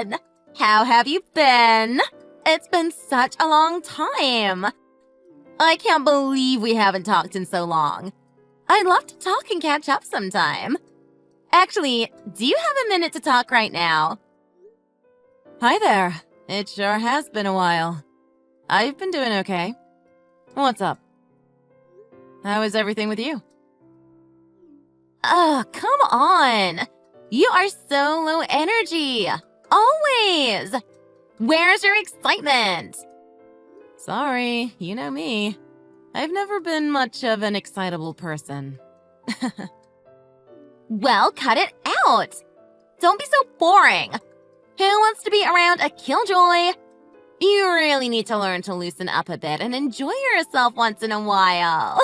again! How have you been? It's been such a long time. I can't believe we haven't talked in so long. I'd love to talk and catch up sometime. Actually, do you have a minute to talk right now? Hi there. It sure has been a while. I've been doing okay. What's up? How is everything with you? Come on. You are so low energy. Always. Where's your excitement? Sorry, you know me. I've never been much of an excitable person. Well, cut it out. Don't be so boring. Who wants to be around a killjoy? You really need to learn to loosen up a bit and enjoy yourself once in a while.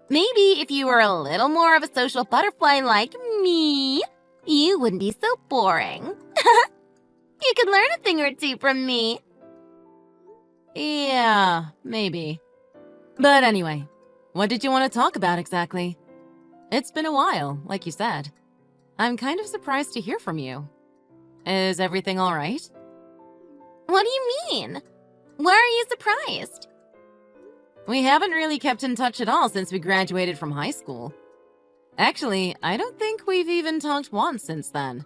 Maybe if you were a little more of a social butterfly like me, you wouldn't be so boring. You could learn a thing or two from me. Yeah, maybe. But anyway, what did you want to talk about exactly? It's been a while, like you said. I'm kind of surprised to hear from you. Is everything all right? What do you mean? Why are you surprised? We haven't really kept in touch at all since we graduated from high school. Actually, I don't think we've even talked once since then.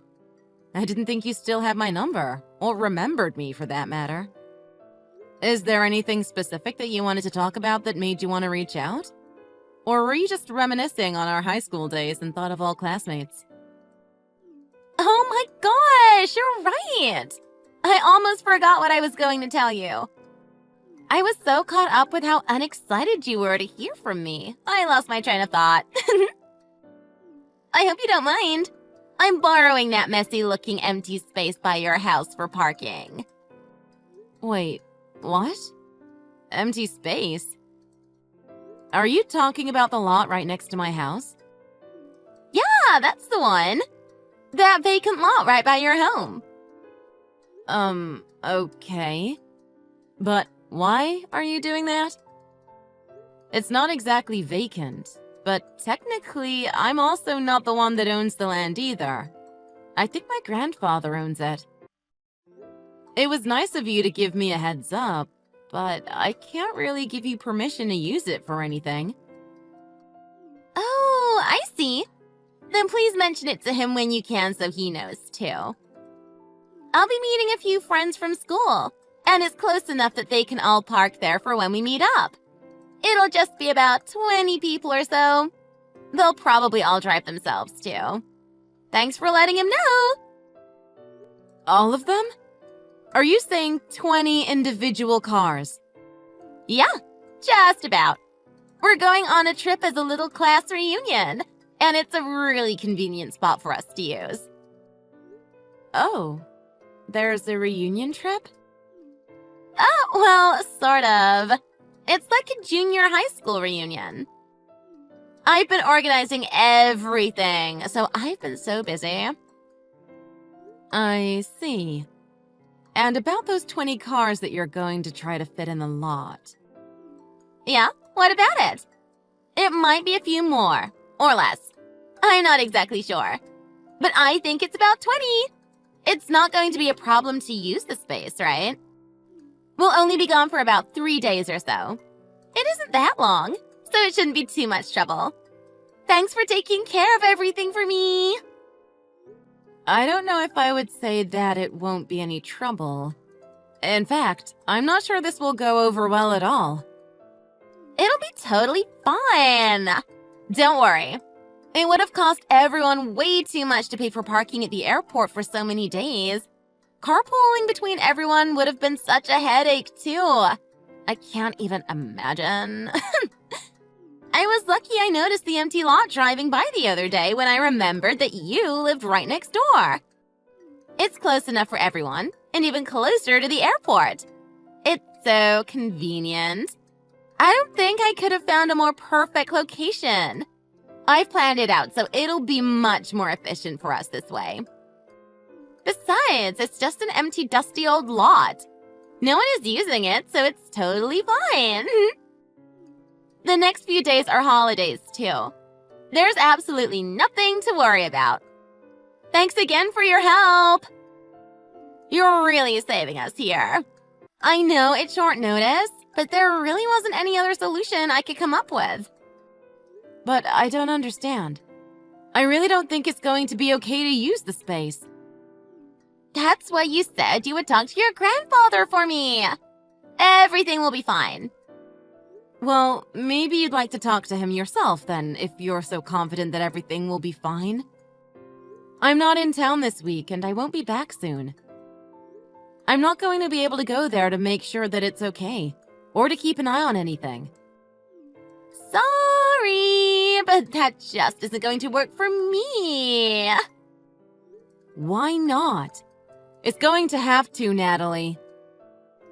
I didn't think you still had my number, or remembered me for that matter. Is there anything specific that you wanted to talk about that made you want to reach out? Or were you just reminiscing on our high school days and thought of all classmates? Oh my gosh, you're right! I almost forgot what I was going to tell you. I was so caught up with how unexcited you were to hear from me. I lost my train of thought. I hope you don't mind. I'm borrowing that messy-looking empty space by your house for parking. Wait, what? Empty space? Are you talking about the lot right next to my house? Yeah, that's the one. That vacant lot right by your home. Okay. But why are you doing that? It's not exactly vacant, but technically, I'm also not the one that owns the land either. I think my grandfather owns it. It was nice of you to give me a heads up, but I can't really give you permission to use it for anything. Oh, I see. Then please mention it to him when you can so he knows too. I'll be meeting a few friends from school, and it's close enough that they can all park there for when we meet up. It'll just be about 20 people or so. They'll probably all drive themselves too. Thanks for letting him know. All of them? Are you saying 20 individual cars? Yeah, just about. We're going on a trip as a little class reunion, and it's a really convenient spot for us to use. Oh, there's a reunion trip? Oh, well, sort of. It's like a junior high school reunion. I've been organizing everything, so I've been so busy. I see. And about those 20 cars that you're going to try to fit in the lot. Yeah, what about it? It might be a few more, or less. I'm not exactly sure. But I think it's about 20. It's not going to be a problem to use the space, right? We'll only be gone for about 3 days or so. It isn't that long, so it shouldn't be too much trouble. Thanks for taking care of everything for me. I don't know if I would say that it won't be any trouble. In fact, I'm not sure this will go over well at all. It'll be totally fine. Don't worry. It would have cost everyone way too much to pay for parking at the airport for so many days. Carpooling between everyone would have been such a headache, too. I can't even imagine. I was lucky I noticed the empty lot driving by the other day when I remembered that you lived right next door. It's close enough for everyone, and even closer to the airport. It's so convenient. I don't think I could have found a more perfect location. I've planned it out, so it'll be much more efficient for us this way. Besides, it's just an empty, dusty old lot. No one is using it, so it's totally fine. The next few days are holidays, too. There's absolutely nothing to worry about. Thanks again for your help. You're really saving us here. I know it's short notice, but there really wasn't any other solution I could come up with. But I don't understand. I really don't think it's going to be okay to use the space. That's why you said you would talk to your grandfather for me. Everything will be fine. Well, maybe you'd like to talk to him yourself then, if you're so confident that everything will be fine. I'm not in town this week, and I won't be back soon. I'm not going to be able to go there to make sure that it's okay, or to keep an eye on anything. Sorry, but that just isn't going to work for me. Why not? It's going to have to, Natalie.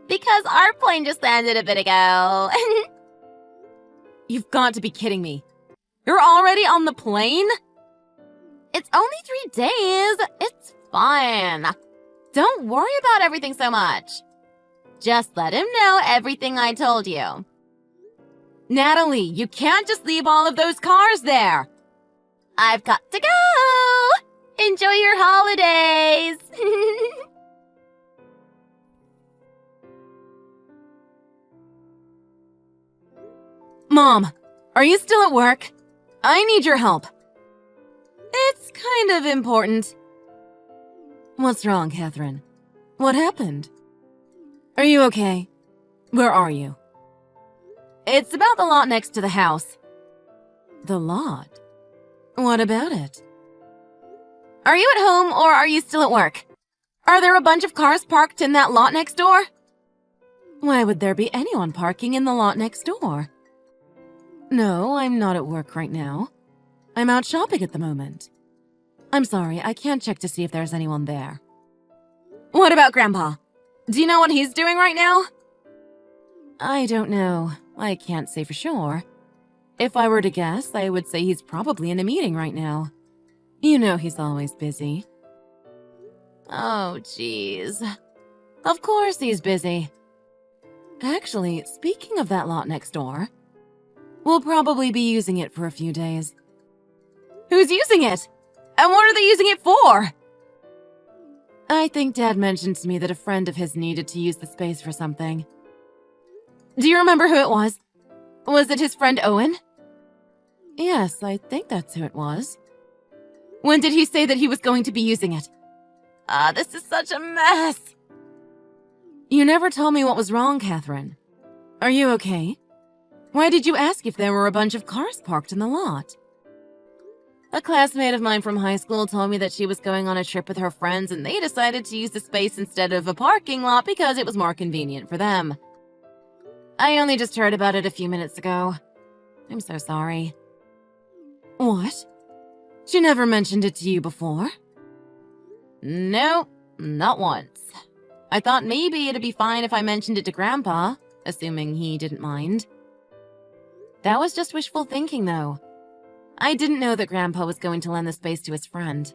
Because our plane just landed a bit ago. You've got to be kidding me. You're already on the plane? It's only 3 days. It's fine. Don't worry about everything so much. Just let him know everything I told you. Natalie, you can't just leave all of those cars there. I've got to go. Enjoy your holidays. Mom, are you still at work? I need your help. It's kind of important. What's wrong, Catherine? What happened? Are you okay? Where are you? It's about the lot next to the house. The lot? What about it? Are you at home or are you still at work? Are there a bunch of cars parked in that lot next door? Why would there be anyone parking in the lot next door? No, I'm not at work right now. I'm out shopping at the moment. I'm sorry, I can't check to see if there's anyone there. What about Grandpa? Do you know what he's doing right now? I don't know. I can't say for sure. If I were to guess, I would say he's probably in a meeting right now. You know he's always busy. Oh, jeez. Of course he's busy. Actually, speaking of that lot next door, we'll probably be using it for a few days. Who's using it? And what are they using it for? I think Dad mentioned to me that a friend of his needed to use the space for something. Do you remember who it was? Was it his friend Owen? Yes, I think that's who it was. When did he say that he was going to be using it? This is such a mess. You never told me what was wrong, Catherine. Are you okay? Why did you ask if there were a bunch of cars parked in the lot? A classmate of mine from high school told me that she was going on a trip with her friends and they decided to use the space instead of a parking lot because it was more convenient for them. I only just heard about it a few minutes ago. I'm so sorry. What? She never mentioned it to you before? No, not once. I thought maybe it'd be fine if I mentioned it to Grandpa, assuming he didn't mind. That was just wishful thinking, though. I didn't know that Grandpa was going to lend the space to his friend.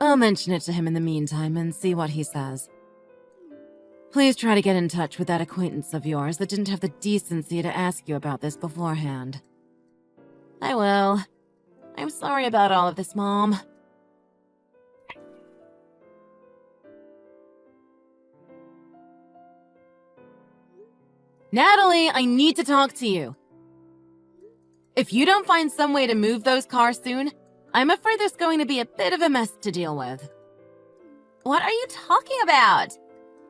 I'll mention it to him in the meantime and see what he says. Please try to get in touch with that acquaintance of yours that didn't have the decency to ask you about this beforehand. I will. I'm sorry about all of this, Mom. Natalie, I need to talk to you. If you don't find some way to move those cars soon, I'm afraid there's going to be a bit of a mess to deal with. What are you talking about?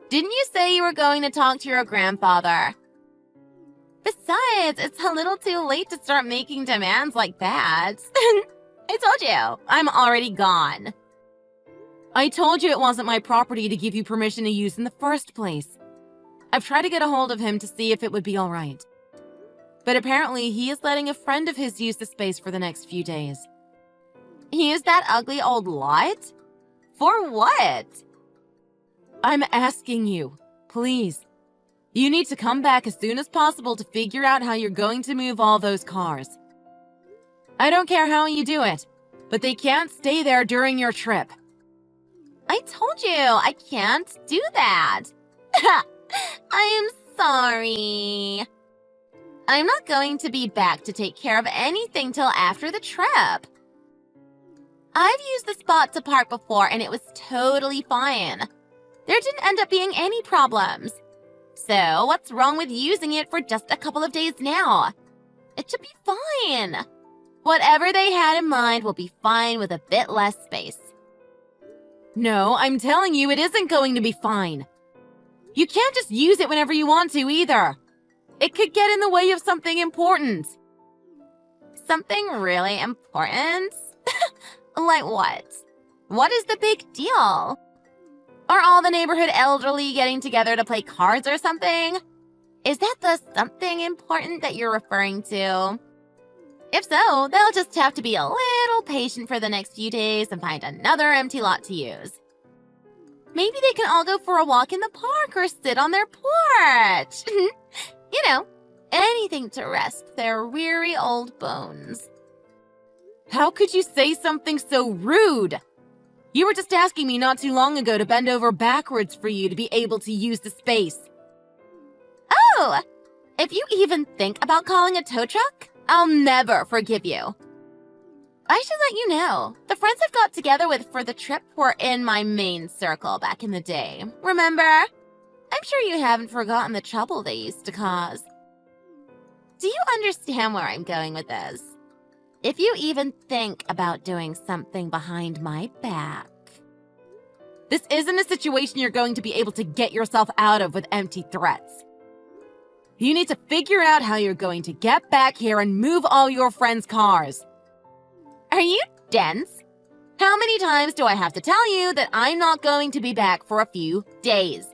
Didn't you say you were going to talk to your grandfather? Besides, it's a little too late to start making demands like that. I told you, I'm already gone. I told you it wasn't my property to give you permission to use in the first place. I've tried to get a hold of him to see if it would be all right. But apparently he is letting a friend of his use the space for the next few days. Use that ugly old lot? For what? I'm asking you, please. You need to come back as soon as possible to figure out how you're going to move all those cars. I don't care how you do it, but they can't stay there during your trip. I told you, I can't do that. I am sorry. I'm not going to be back to take care of anything till after the trip. I've used the spot to park before and it was totally fine. There didn't end up being any problems. So, what's wrong with using it for just a couple of days now? It should be fine. Whatever they had in mind will be fine with a bit less space. No, I'm telling you, it isn't going to be fine. You can't just use it whenever you want to either. It could get in the way of something important. Something really important? Like what? What is the big deal? Are all the neighborhood elderly getting together to play cards or something? Is that the something important that you're referring to? If so, they'll just have to be a little patient for the next few days and find another empty lot to use. Maybe they can all go for a walk in the park or sit on their porch. You know, anything to rest their weary old bones. How could you say something so rude? You were just asking me not too long ago to bend over backwards for you to be able to use the space. Oh! If you even think about calling a tow truck, I'll never forgive you. I should let you know, the friends I've got together with for the trip were in my main circle back in the day, remember? I'm sure you haven't forgotten the trouble they used to cause. Do you understand where I'm going with this? If you even think about doing something behind my back. This isn't a situation you're going to be able to get yourself out of with empty threats. You need to figure out how you're going to get back here and move all your friends' cars. Are you dense? How many times do I have to tell you that I'm not going to be back for a few days?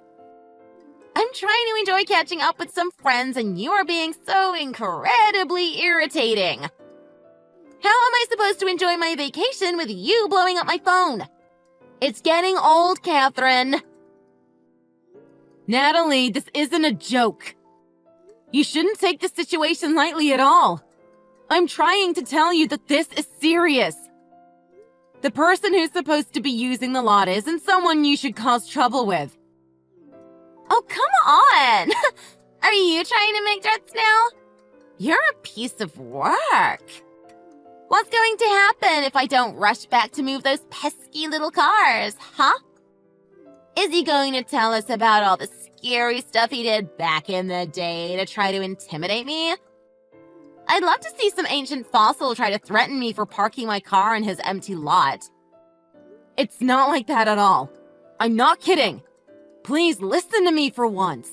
I'm trying to enjoy catching up with some friends and you are being so incredibly irritating. How am I supposed to enjoy my vacation with you blowing up my phone? It's getting old, Catherine. Natalie, this isn't a joke. You shouldn't take this situation lightly at all. I'm trying to tell you that this is serious. The person who's supposed to be using the lot isn't someone you should cause trouble with. Oh, come on! Are you trying to make threats now? You're a piece of work. What's going to happen if I don't rush back to move those pesky little cars, huh? Is he going to tell us about all the scary stuff he did back in the day to try to intimidate me? I'd love to see some ancient fossil try to threaten me for parking my car in his empty lot. It's not like that at all. I'm not kidding. Please listen to me for once.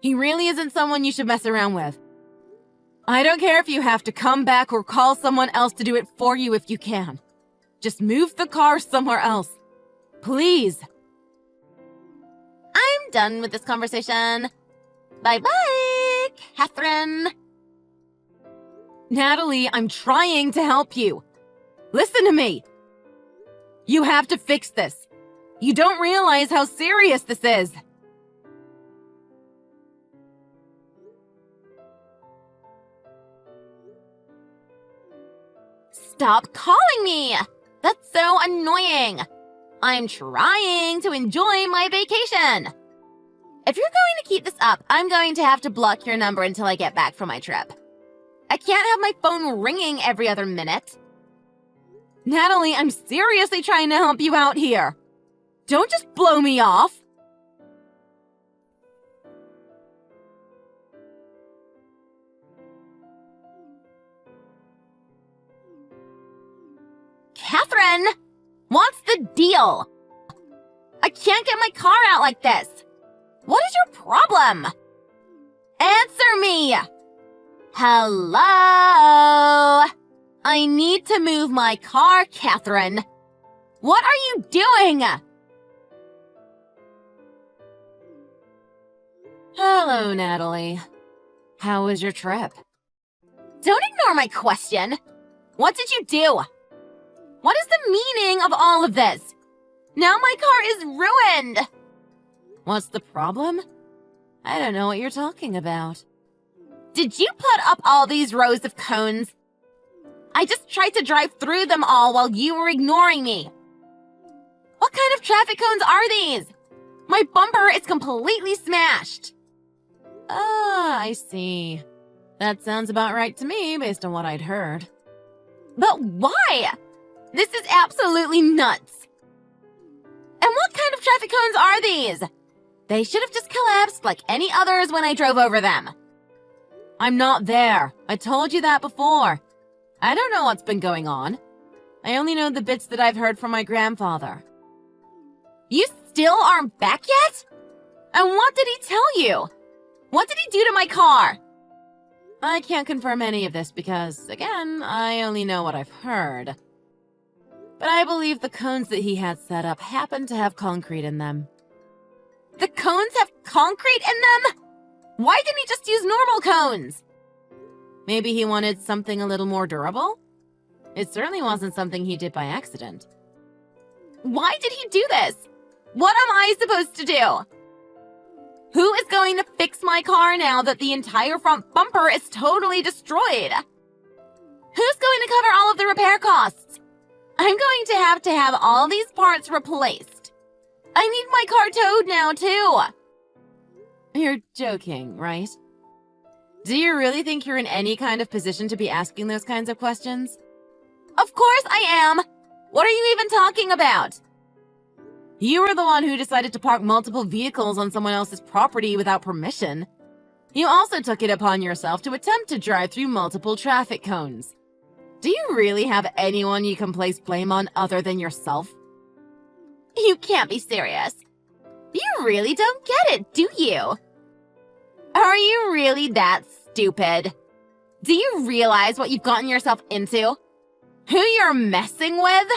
He really isn't someone you should mess around with. I don't care if you have to come back or call someone else to do it for you if you can. Just move the car somewhere else. Please. I'm done with this conversation. Bye-bye, Catherine. Natalie, I'm trying to help you. Listen to me. You have to fix this. You don't realize how serious this is. Stop calling me! That's so annoying. I'm trying to enjoy my vacation. If you're going to keep this up, I'm going to have to block your number until I get back from my trip. I can't have my phone ringing every other minute. Natalie, I'm seriously trying to help you out here. Don't just blow me off. Catherine, what's the deal? I can't get my car out like this. What is your problem? Answer me. Hello? I need to move my car, Catherine. What are you doing? Hello, Natalie. How was your trip? Don't ignore my question. What did you do? What is the meaning of all of this? Now my car is ruined. What's the problem? I don't know what you're talking about. Did you put up all these rows of cones? I just tried to drive through them all while you were ignoring me. What kind of traffic cones are these? My bumper is completely smashed. Ah, I see. That sounds about right to me based on what I'd heard. But why? This is absolutely nuts. And what kind of traffic cones are these? They should have just collapsed like any others when I drove over them. I'm not there. I told you that before. I don't know what's been going on. I only know the bits that I've heard from my grandfather. You still aren't back yet? And what did he tell you? What did he do to my car? I can't confirm any of this because, again, I only know what I've heard. But I believe the cones that he had set up happened to have concrete in them. The cones have concrete in them? Why didn't he just use normal cones? Maybe he wanted something a little more durable? It certainly wasn't something he did by accident. Why did he do this? What am I supposed to do? Who is going to fix my car now that the entire front bumper is totally destroyed? Who's going to cover all of the repair costs? I'm going to have all these parts replaced. I need my car towed now, too. You're joking, right? Do you really think you're in any kind of position to be asking those kinds of questions? Of course I am! What are you even talking about? You were the one who decided to park multiple vehicles on someone else's property without permission. You also took it upon yourself to attempt to drive through multiple traffic cones. Do you really have anyone you can place blame on other than yourself? You can't be serious. You really don't get it, do you? Are you really that stupid? Do you realize what you've gotten yourself into? Who you're messing with?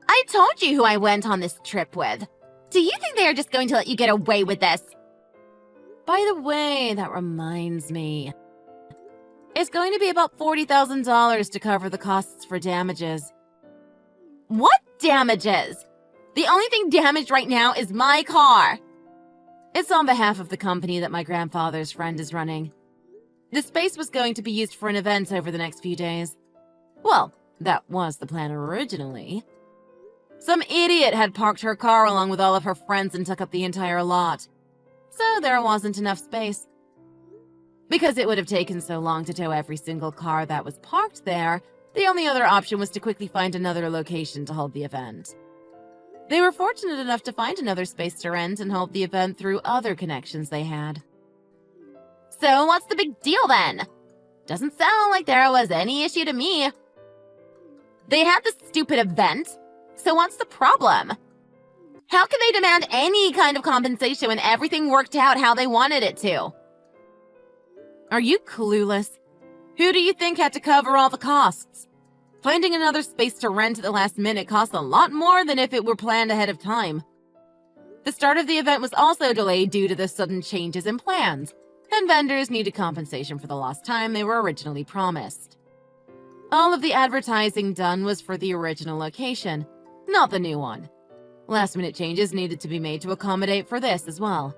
I told you who I went on this trip with. Do you think they are just going to let you get away with this? By the way, that reminds me. It's going to be about $40,000 to cover the costs for damages. What damages? The only thing damaged right now is my car. It's on behalf of the company that my grandfather's friend is running. The space was going to be used for an event over the next few days. Well, that was the plan originally. Some idiot had parked her car along with all of her friends and took up the entire lot. So there wasn't enough space. Because it would have taken so long to tow every single car that was parked there, the only other option was to quickly find another location to hold the event. They were fortunate enough to find another space to rent and hold the event through other connections they had. So what's the big deal then? Doesn't sound like there was any issue to me. They had this stupid event, so what's the problem? How can they demand any kind of compensation when everything worked out how they wanted it to? Are you clueless? Who do you think had to cover all the costs? Finding another space to rent at the last minute costs a lot more than if it were planned ahead of time. The start of the event was also delayed due to the sudden changes in plans, and vendors needed compensation for the lost time they were originally promised. All of the advertising done was for the original location, not the new one. Last-minute changes needed to be made to accommodate for this as well.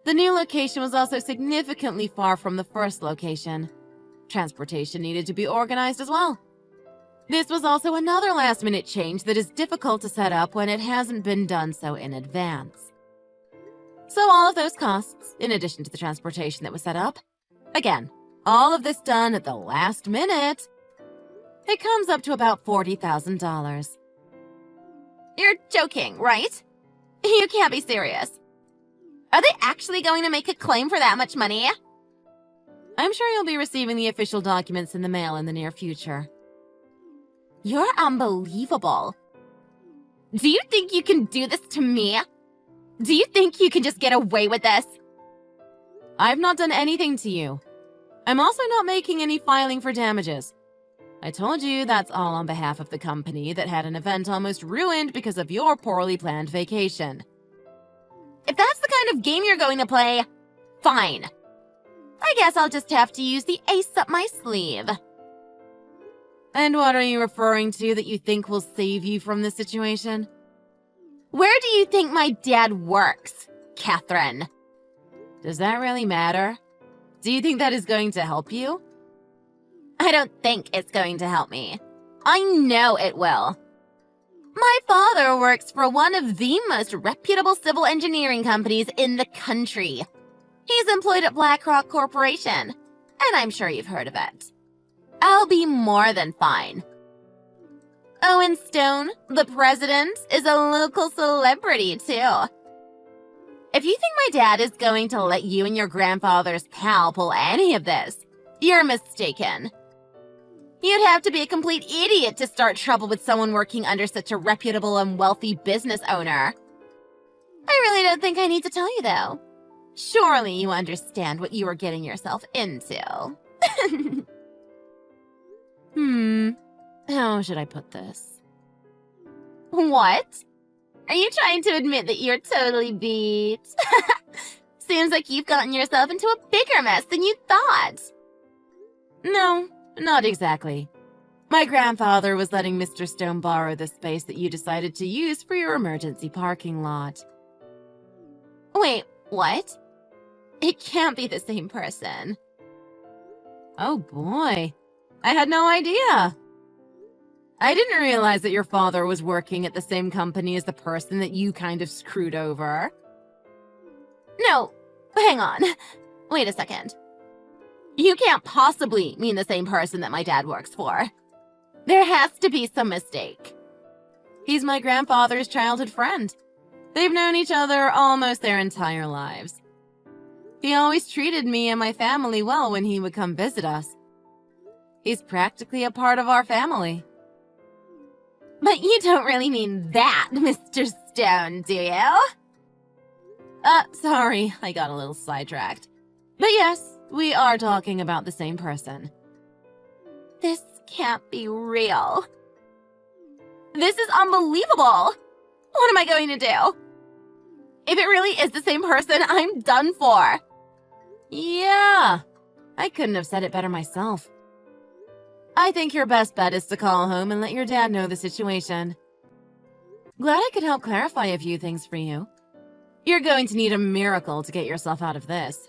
The new location was also significantly far from the first location. Transportation needed to be organized as well. This was also another last-minute change that is difficult to set up when it hasn't been done so in advance. So all of those costs, in addition to the transportation that was set up, again, all of this done at the last minute, it comes up to about $40,000. You're joking, right? You can't be serious. Are they actually going to make a claim for that much money? I'm sure you'll be receiving the official documents in the mail in the near future. You're unbelievable. Do you think you can do this to me? Do you think you can just get away with this? I've not done anything to you. I'm also not making any filing for damages. I told you that's all on behalf of the company that had an event almost ruined because of your poorly planned vacation. If that's the kind of game you're going to play, fine. I guess I'll just have to use the ace up my sleeve. And what are you referring to that you think will save you from this situation? Where do you think my dad works, Catherine? Does that really matter? Do you think that is going to help you? I don't think it's going to help me. I know it will. My father works for one of the most reputable civil engineering companies in the country. He's employed at BlackRock Corporation, and I'm sure you've heard of it. I'll be more than fine. Owen Stone, the president, is a local celebrity, too. If you think my dad is going to let you and your grandfather's pal pull any of this, you're mistaken. You'd have to be a complete idiot to start trouble with someone working under such a reputable and wealthy business owner. I really don't think I need to tell you, though. Surely you understand what you are getting yourself into. How should I put this? What? Are you trying to admit that you're totally beat? Seems like you've gotten yourself into a bigger mess than you thought. No, not exactly. My grandfather was letting Mr. Stone borrow the space that you decided to use for your emergency parking lot. Wait, what? It can't be the same person. Oh boy, I had no idea. I didn't realize that your father was working at the same company as the person that you kind of screwed over. No, hang on. Wait a second. You can't possibly mean the same person that my dad works for. There has to be some mistake. He's my grandfather's childhood friend. They've known each other almost their entire lives. He always treated me and my family well when he would come visit us. He's practically a part of our family. But you don't really mean that, Mr. Stone, do you? Sorry, I got a little sidetracked. But yes, we are talking about the same person. This can't be real. This is unbelievable! What am I going to do? If it really is the same person, I'm done for. Yeah, I couldn't have said it better myself. I think your best bet is to call home and let your dad know the situation. Glad I could help clarify a few things for you. You're going to need a miracle to get yourself out of this,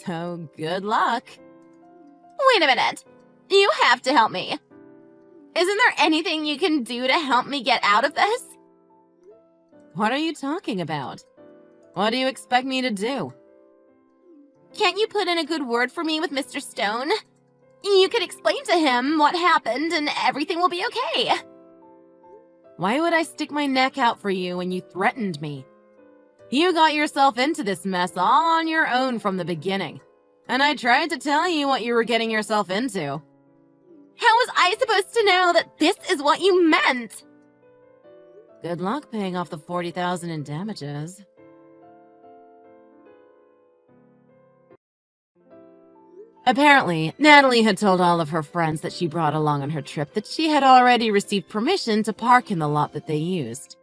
so good luck. Wait a minute. You have to help me. Isn't there anything you can do to help me get out of this? What are you talking about? What do you expect me to do? Can't you put in a good word for me with Mr. Stone? You could explain to him what happened and everything will be okay. Why would I stick my neck out for you when you threatened me? You got yourself into this mess all on your own from the beginning, and I tried to tell you what you were getting yourself into. How was I supposed to know that this is what you meant? Good luck paying off the $40,000 in damages. Apparently, Natalie had told all of her friends that she brought along on her trip that she had already received permission to park in the lot that they used.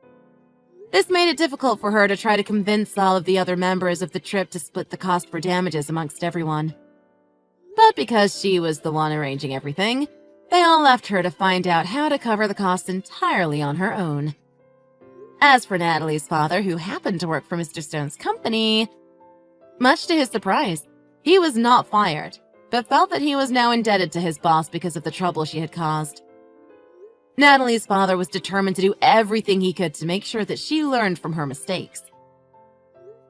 This made it difficult for her to try to convince all of the other members of the trip to split the cost for damages amongst everyone. But because she was the one arranging everything, they all left her to find out how to cover the costs entirely on her own. As for Natalie's father, who happened to work for Mr. Stone's company, much to his surprise, he was not fired, but felt that he was now indebted to his boss because of the trouble she had caused. Natalie's father was determined to do everything he could to make sure that she learned from her mistakes.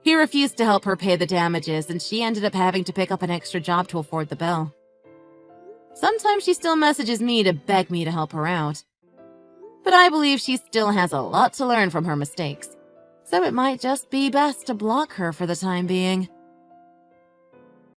He refused to help her pay the damages, and she ended up having to pick up an extra job to afford the bill. Sometimes she still messages me to beg me to help her out. But I believe she still has a lot to learn from her mistakes, so it might just be best to block her for the time being.